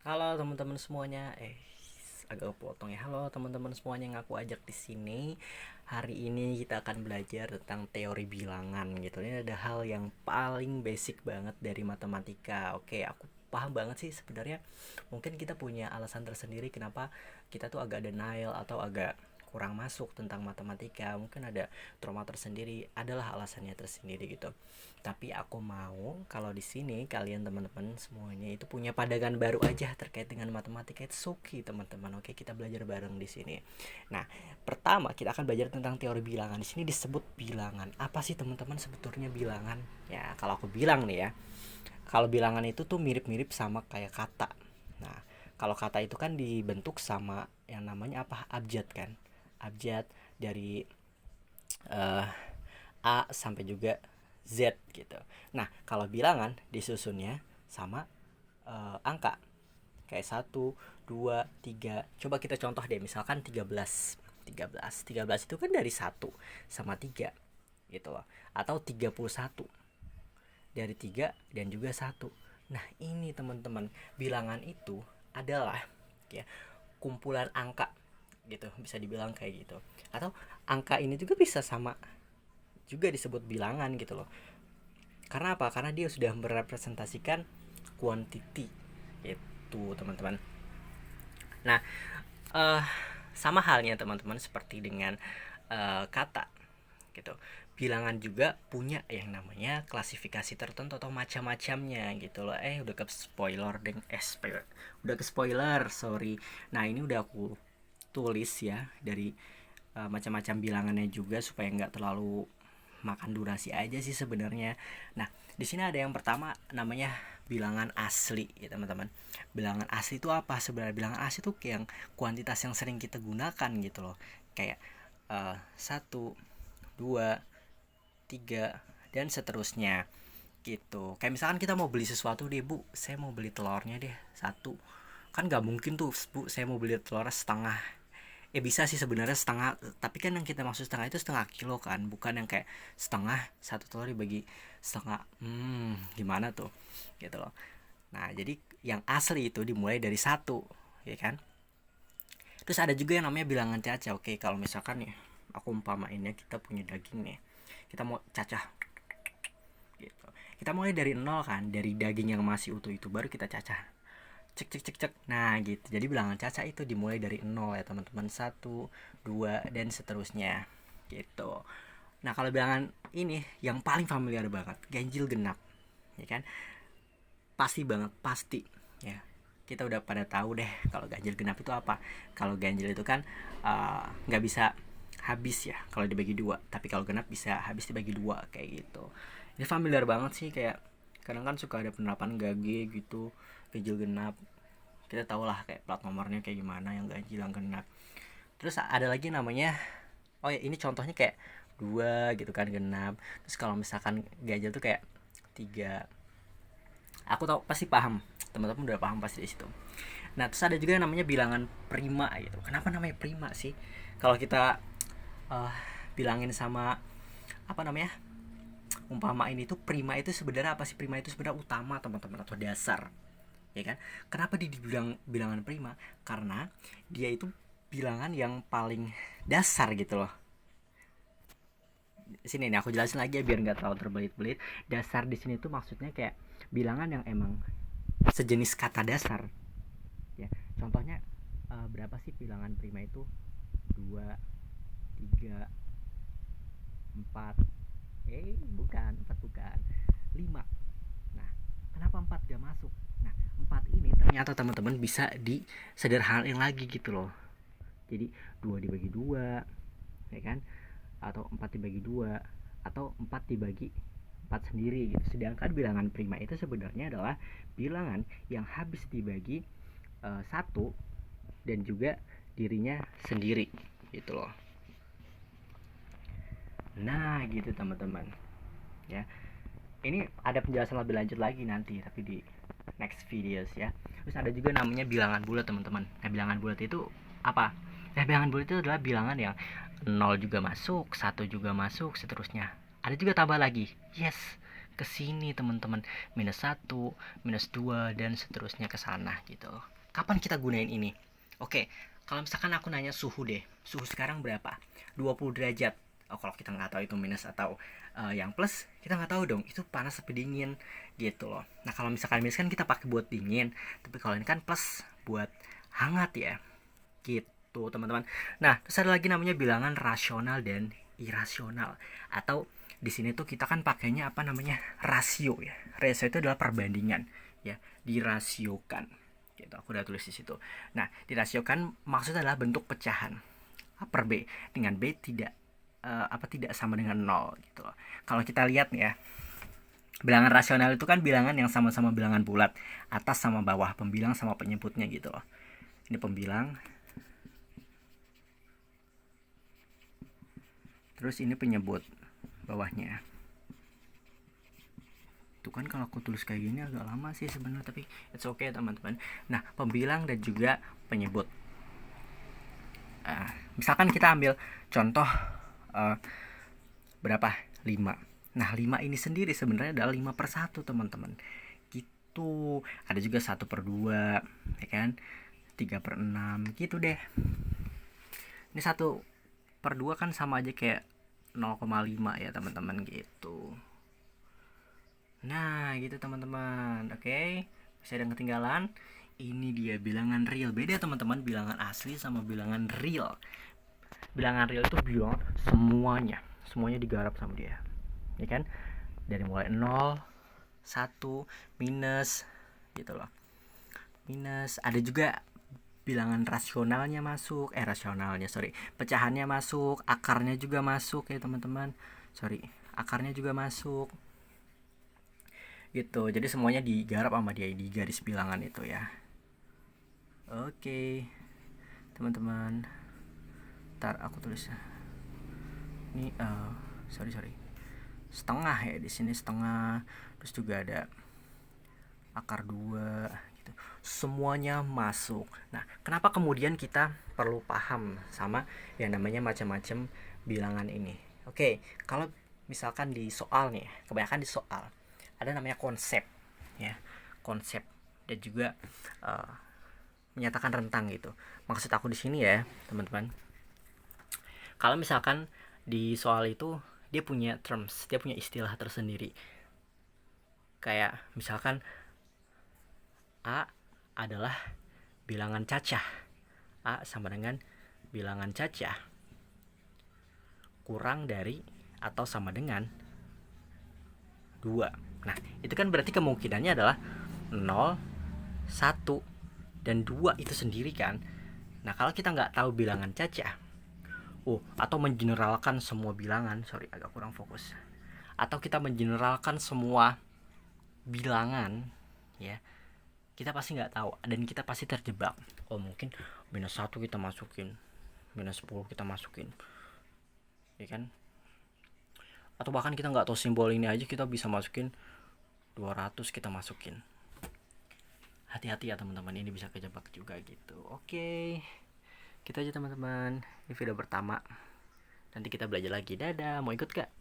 Halo teman-teman semuanya. Agak potong ya. Halo teman-teman semuanya yang aku ajak di sini. Hari ini kita akan belajar tentang teori bilangan gitu. Ini ada hal yang paling basic banget dari matematika. Oke, aku paham banget sih sebenarnya. Mungkin kita punya alasan tersendiri kenapa kita tuh agak denial atau agak kurang masuk tentang matematika. Mungkin ada trauma tersendiri, adalah alasannya tersendiri gitu. Tapi aku mau kalau di sini kalian teman-teman semuanya itu punya pandangan baru aja terkait dengan matematika. Itu okay teman-teman. Oke, kita belajar bareng di sini. Nah, pertama kita akan belajar tentang teori bilangan. Di sini disebut bilangan. Apa sih teman-teman sebetulnya bilangan? Ya, kalau aku bilang nih ya, kalau bilangan itu tuh mirip-mirip sama kayak kata. Nah, kalau kata itu kan dibentuk sama yang namanya apa? Abjad kan. Abjad dari eh, A sampai juga Z gitu. Nah, kalau bilangan disusunnya sama angka kayak satu 2 3. Coba kita contoh deh, misalkan 13. 13 itu kan dari satu sama 3 gitu loh. Atau 31 dari 3 dan juga satu. Nah, ini teman-teman, bilangan itu adalah ya kumpulan angka gitu, bisa dibilang kayak gitu. Atau angka ini juga bisa sama juga disebut bilangan gitu loh. Karena apa? Karena dia sudah merepresentasikan quantity itu teman-teman. Nah, eh sama halnya teman-teman seperti dengan kata gitu. Bilangan juga punya yang namanya klasifikasi tertentu atau macam-macamnya gitu loh. Udah ke spoiler deng udah ke spoiler, sorry. Nah, ini udah aku tulis ya dari macam-macam bilangannya juga supaya nggak terlalu makan durasi aja sih sebenarnya. Nah, di sini ada yang pertama namanya bilangan asli ya teman-teman. Bilangan asli itu apa? Sebenarnya bilangan asli itu yang kuantitas yang sering kita gunakan gitu loh. Kayak satu, dua, tiga, dan seterusnya gitu. Kayak misalkan kita mau beli sesuatu deh, Bu, saya mau beli telurnya deh satu. Kan nggak mungkin tuh, Bu, saya mau beli telurnya setengah. Bisa sih sebenarnya setengah, tapi kan yang kita maksud setengah itu setengah kilo kan, bukan yang kayak setengah satu telur dibagi setengah. Gimana tuh gitu loh. Nah, jadi yang asli itu dimulai dari satu, ya kan. Terus ada juga yang namanya bilangan cacah. Oke, kalau misalkan nih aku umpamainnya kita punya daging nih, kita mau cacah gitu. Kita mulai dari nol kan, dari daging yang masih utuh itu baru kita cacah, cek cek cek cek. Nah gitu, jadi bilangan caca itu dimulai dari nol ya teman-teman, satu, dua, dan seterusnya gitu. Nah, kalau bilangan ini yang paling familiar banget, ganjil genap, ya kan. Pasti banget, pasti ya, kita udah pada tahu deh kalau ganjil genap itu apa. Kalau ganjil itu kan nggak bisa habis ya kalau dibagi dua, tapi kalau genap bisa habis dibagi dua kayak gitu. Ini familiar banget sih, kayak kadang kan suka ada penerapan gage gitu, ganjil genap. Kita tahu lah kayak plat nomornya kayak gimana yang ganjil yang genap. Terus ada lagi namanya, oh ya ini contohnya kayak dua gitu kan, genap. Terus kalau misalkan ganjil tuh kayak tiga. Aku tahu pasti paham, teman-teman udah paham pasti di situ. Nah, terus ada juga yang namanya bilangan prima gitu. Kenapa namanya prima sih? Kalau kita uh, bilangin sama apa namanya, umpama ini tuh prima itu sebenarnya apa sih? Prima itu sebenarnya utama teman-teman, atau dasar, ya kan. Kenapa dia dibilang bilangan prima? Karena dia itu bilangan yang paling dasar gitu loh. Sini nih aku jelasin lagi ya biar nggak terlalu terbelit-belit. Dasar di sini tuh maksudnya kayak bilangan yang emang sejenis kata dasar ya. Contohnya berapa sih bilangan prima itu? Dua, tiga, empat. Bukan empat, bukan lima. Nah, kenapa 4 gak masuk? Nah, 4 ini ternyata teman-teman bisa disederhanain lagi gitu loh. Jadi 2 dibagi 2, ya kan? Atau 4 dibagi 2, atau 4 dibagi 4 sendiri gitu. Sedangkan bilangan prima itu sebenarnya adalah bilangan yang habis dibagi 1 dan juga dirinya sendiri gitu loh. Nah, gitu teman-teman. Ya, ini ada penjelasan lebih lanjut lagi nanti tapi di next videos ya. Terus ada juga namanya bilangan bulat teman-teman. Nah, bilangan bulat itu apa? Nah, bilangan bulat itu adalah bilangan yang nol juga masuk, satu juga masuk, seterusnya. Ada juga tambah lagi. Yes, ke sini teman-teman, minus 1, minus 2 dan seterusnya ke sana gitu. Kapan kita gunain ini? Oke, kalau misalkan aku nanya suhu deh. Suhu sekarang berapa? 20 derajat. Oh, kalau kita nggak tahu itu minus atau yang plus, kita nggak tahu dong itu panas atau dingin gitu loh. Nah, kalau misalkan minus kan kita pakai buat dingin, tapi kalau ini kan plus buat hangat ya. Gitu, teman-teman. Nah, terus ada lagi namanya bilangan rasional dan irasional, atau di sini tuh kita kan pakainya apa namanya, rasio ya. Rasio itu adalah perbandingan ya, dirasiokan gitu. Aku udah tulis di situ. Nah, dirasiokan maksudnya adalah bentuk pecahan A per B dengan B tidak tidak sama dengan 0 gitu loh. Kalau kita lihat nih ya, bilangan rasional itu kan bilangan yang sama-sama bilangan bulat, atas sama bawah, pembilang sama penyebutnya gitu loh. Ini pembilang, terus ini penyebut bawahnya. Itu kan kalau aku tulis kayak gini agak lama sih sebenarnya, tapi it's okay teman-teman. Nah, pembilang dan juga penyebut. Misalkan kita ambil contoh berapa? 5. Nah, 5 ini sendiri sebenarnya adalah 5 per 1 teman-teman. Gitu. Ada juga 1 per 2, ya kan? 3 per 6, gitu deh. Ini 1 per 2 kan sama aja kayak 0,5 ya teman-teman gitu. Nah, gitu teman-teman. Oke, masih ada yang ketinggalan. Ini dia bilangan real. Beda teman-teman, bilangan asli sama bilangan real. Bilangan real itu bilang semuanya digarap sama dia, ya kan? Dari mulai 0, 1, minus gitu loh. Minus, ada juga bilangan rasionalnya masuk, pecahannya masuk, akarnya juga masuk ya teman-teman. Akarnya juga masuk. Gitu. Jadi semuanya digarap sama dia di garis bilangan itu ya. Oke. Teman-teman. Ntar aku tulis. Ini setengah ya, di sini setengah. Terus juga ada akar 2 gitu. Semuanya masuk. Nah, kenapa kemudian kita perlu paham sama yang namanya macam-macam bilangan ini? Oke, kalau misalkan di soal nih, kebanyakan di soal ada namanya konsep ya. Konsep dan juga menyatakan rentang gitu. Maksud aku di sini ya, teman-teman. Kalau misalkan di soal itu dia punya terms, dia punya istilah tersendiri. Kayak misalkan A adalah bilangan cacah. A sama dengan bilangan cacah kurang dari atau sama dengan 2. Nah, itu kan berarti kemungkinannya adalah 0, 1, dan 2 itu sendiri kan. Nah, kalau kita nggak tahu bilangan cacah, atau mengeneralkan semua bilangan, agak kurang fokus. Atau kita mengeneralkan semua bilangan, ya, kita pasti nggak tahu dan kita pasti terjebak. Mungkin minus 1 kita masukin, minus 10 kita masukin, ya kan? Atau bahkan kita nggak tahu simbol ini aja kita bisa masukin 200 kita masukin. Hati-hati ya teman-teman, ini bisa kejebak juga gitu. Oke, kita aja teman-teman, ini video pertama. Nanti kita belajar lagi. Dadah, mau ikut gak?